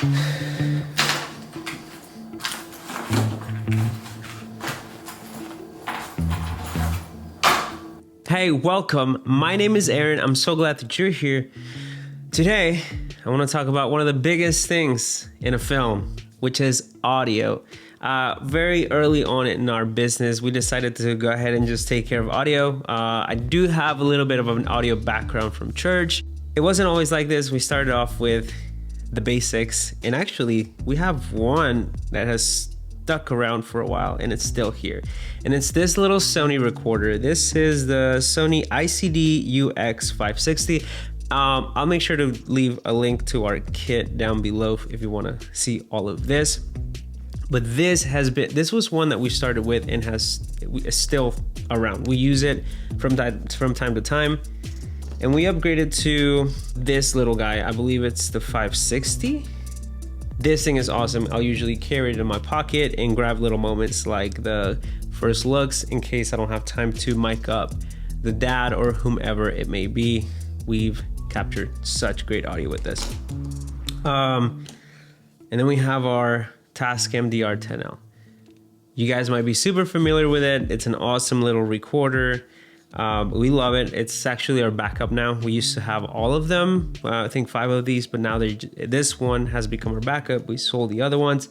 Hey, welcome. My name is Aaron. I'm so glad that you're here. Today, I want to talk about one of the biggest things in a film, which is audio. Very early on in our business, we decided to go ahead and just take care of audio. I do have a little bit of an audio background from church. It wasn't always like this. We started off with the basics, and actually we have one that has stuck around for a while and it's still here, and it's this little Sony recorder. This is the Sony TX650. I'll make sure to leave a link to our kit down below if you want to see all of this. But this was one that we started with and is still around. We use it from time to time, and we upgraded to this little guy. I believe it's the 560. This thing is awesome. I'll usually carry it in my pocket and grab little moments like the first looks in case I don't have time to mic up the dad or whomever it may be. We've captured such great audio with this. And then we have our Tascam DR-10L. You guys might be super familiar with it. It's an awesome little recorder. We love it. It's actually our backup now. We used to have all of them, I think 5 of these, but now this one has become our backup. We sold the other ones,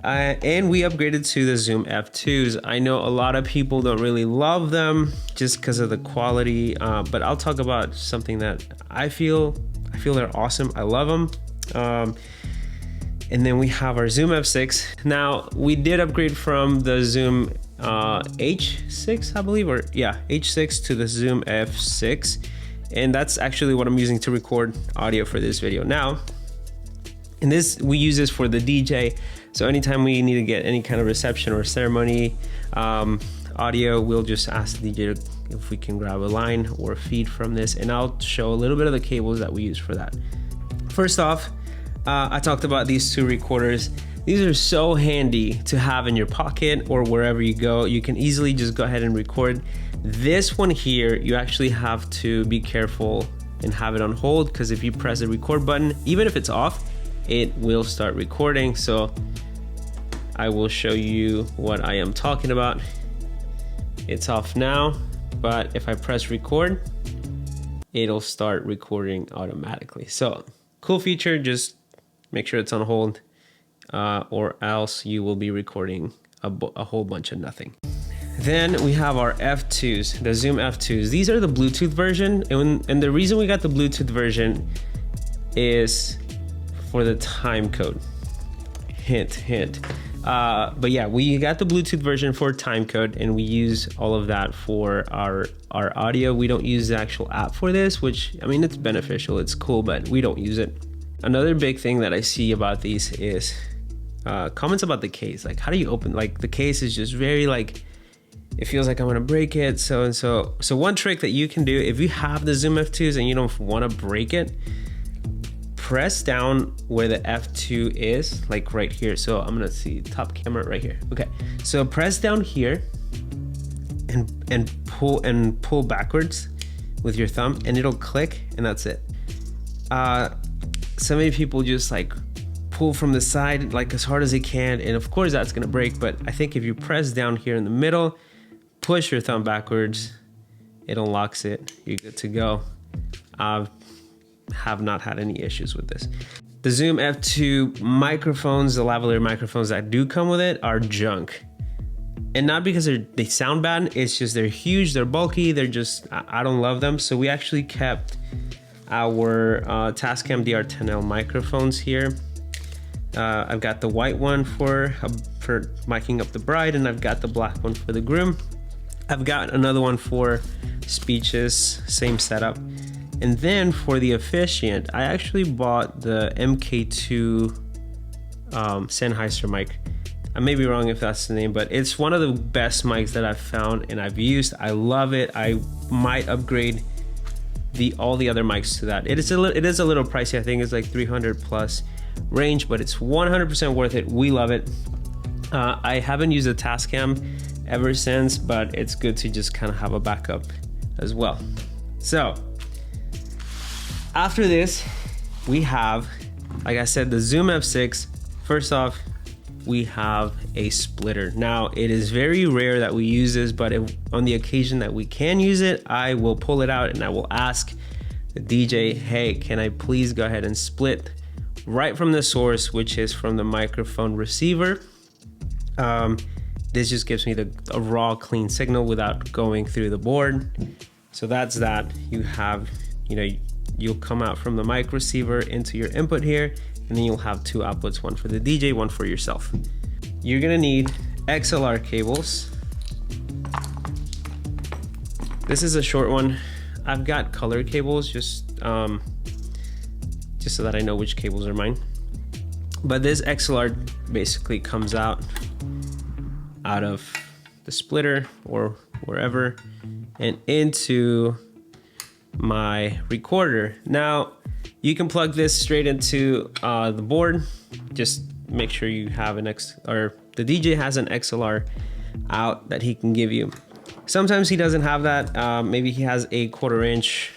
and we upgraded to the Zoom F2s. I know a lot of people don't really love them just because of the quality, but I'll talk about something that I feel they're awesome. I love them. And then we have our Zoom F6. Now, we did upgrade from the Zoom H6, I believe, H6 to the Zoom F6. And that's actually what I'm using to record audio for this video now. And we use this for the DJ. So anytime we need to get any kind of reception or ceremony audio, we'll just ask the DJ if we can grab a line or a feed from this. And I'll show a little bit of the cables that we use for that. First off, I talked about these 2 recorders. These are so handy to have in your pocket or wherever you go. You can easily just go ahead and record. This one here, you actually have to be careful and have it on hold, because if you press the record button, even if it's off, it will start recording. So I will show you what I am talking about. It's off now, but if I press record, it'll start recording automatically. So cool feature, just make sure it's on hold, or else you will be recording a whole bunch of nothing. Then we have our F2s, the Zoom F2s. These are the Bluetooth version, and the reason we got the Bluetooth version is for the time code. Hint, hint. But yeah, we got the Bluetooth version for time code, and we use all of that for our audio. We don't use the actual app for this, which, I mean, it's beneficial, it's cool, but we don't use it. Another big thing that I see about these is comments about the case. Like, how do you open? Like, the case is just very like, it feels like I'm gonna break it. So one trick that you can do if you have the Zoom F2s and you don't want to break it, press down where the F2 is, like right here. So I'm gonna see top camera right here. Okay, so press down here and pull backwards with your thumb, and it'll click, and that's it. So many people just like pull from the side like as hard as they can, and of course that's gonna break. But I think if you press down here in the middle, push your thumb backwards, it unlocks it, you're good to go. Have not had any issues with this. The Zoom F2 microphones, the lavalier microphones that do come with it, are junk. And not because they sound bad, it's just they're huge, they're bulky, they're just, I don't love them. So we actually kept our Tascam DR-10L microphones here. I've got the white one for miking up the bride, and I've got the black one for the groom. I've got another one for speeches, same setup. And then for the officiant, I actually bought the MK2 Sennheiser mic. I may be wrong if that's the name, but it's one of the best mics that I've found and I've used. I love it. I might upgrade all the other mics to that. It is a little pricey. I think it's like 300 plus range, but it's 100% worth it. We love it. I haven't used a Tascam ever since, but it's good to just kind of have a backup as well. So after this, we have like I said, the Zoom F6, first off, we have a splitter. Now, it is very rare that we use this, but on the occasion that we can use it, I will pull it out and I will ask the DJ, hey, can I please go ahead and split right from the source, which is from the microphone receiver. This just gives me a raw, clean signal without going through the board. So that's that. You have, you'll come out from the mic receiver into your input here, and then you'll have two outputs, one for the DJ, one for yourself. You're gonna need XLR cables. This is a short one. I've got color cables just so that I know which cables are mine. But this XLR basically comes out of the splitter or wherever and into my recorder. Now, you can plug this straight into the board. Just make sure you have the DJ has an XLR out that he can give you. Sometimes he doesn't have that. Maybe he has a 1/4 inch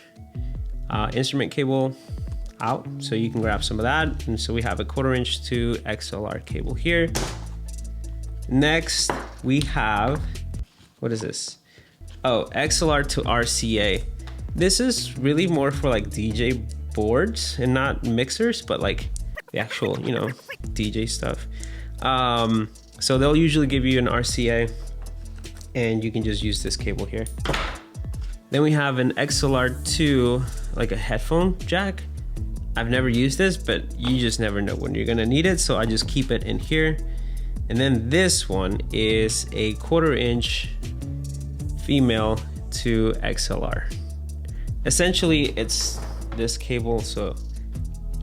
instrument cable out, so you can grab some of that. And so we have a 1/4 inch to XLR cable here. Next, we have, what is this? Oh, XLR to RCA. This is really more for like DJ boards and not mixers, but like the actual, DJ stuff. So they'll usually give you an RCA and you can just use this cable here. Then we have an XLR to like a headphone jack. I've never used this, but you just never know when you're gonna need it. So I just keep it in here. And then this one is a 1/4 inch female to XLR. Essentially, it's this cable. So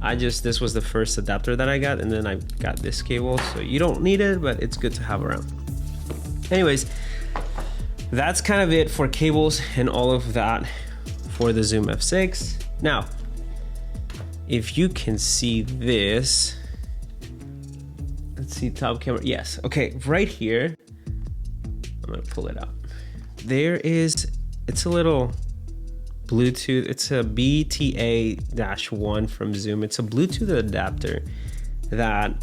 this was the first adapter that I got, and then I got this cable. So you don't need it, but it's good to have around. Anyways, that's kind of it for cables and all of that for the Zoom F6. Now, if you can see this, let's see, top camera. Yes, okay, right here, I'm gonna pull it out. It's a little Bluetooth, it's a BTA-1 from Zoom. It's a Bluetooth adapter that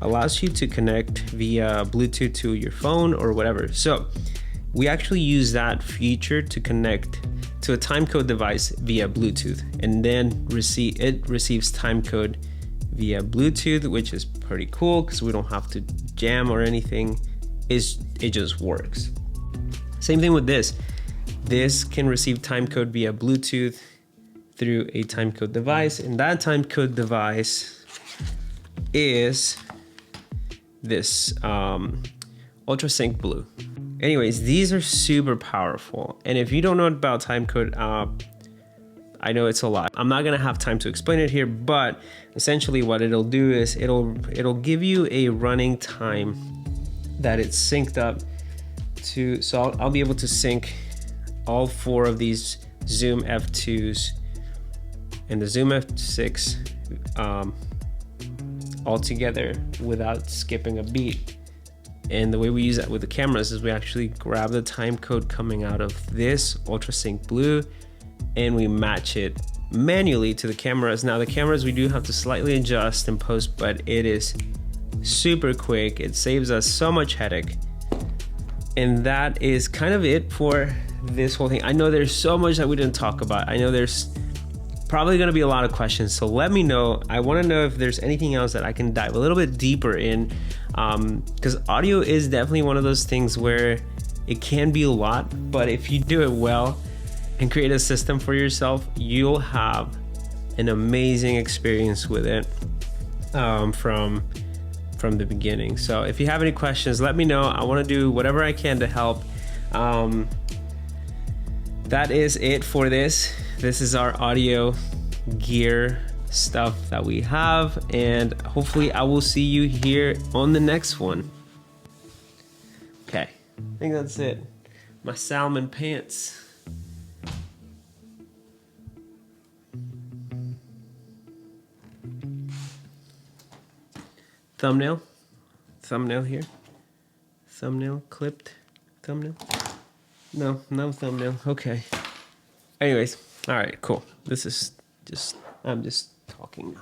allows you to connect via Bluetooth to your phone or whatever. So we actually use that feature to connect to a timecode device via Bluetooth, and then it receives timecode via Bluetooth, which is pretty cool because we don't have to jam or anything. It just works. Same thing with this. This can receive timecode via Bluetooth through a timecode device, and that timecode device is this UltraSync Blue. Anyways, these are super powerful, and if you don't know about timecode, I know it's a lot. I'm not gonna have time to explain it here, but essentially what it'll do is it'll give you a running time that it's synced up to. So I'll be able to sync all 4 of these Zoom F2s and the Zoom F6 all together without skipping a beat. And the way we use that with the cameras is we actually grab the time code coming out of this UltraSync Blue and we match it manually to the cameras. Now the cameras we do have to slightly adjust in post, but it is super quick. It saves us so much headache. And that is kind of it for this whole thing. I know there's so much that we didn't talk about. I know there's probably gonna be a lot of questions, so let me know. I wanna know if there's anything else that I can dive a little bit deeper in, because audio is definitely one of those things where it can be a lot, but if you do it well and create a system for yourself, you'll have an amazing experience with it from the beginning. So if you have any questions, let me know. I want to do whatever I can to help. That is it for this. This is our audio gear stuff that we have, and hopefully I will see you here on the next one. Okay, I think that's it. My salmon pants. Thumbnail here. Thumbnail, clipped thumbnail. No thumbnail. Okay. Anyways, all right, cool. I'm just talking now.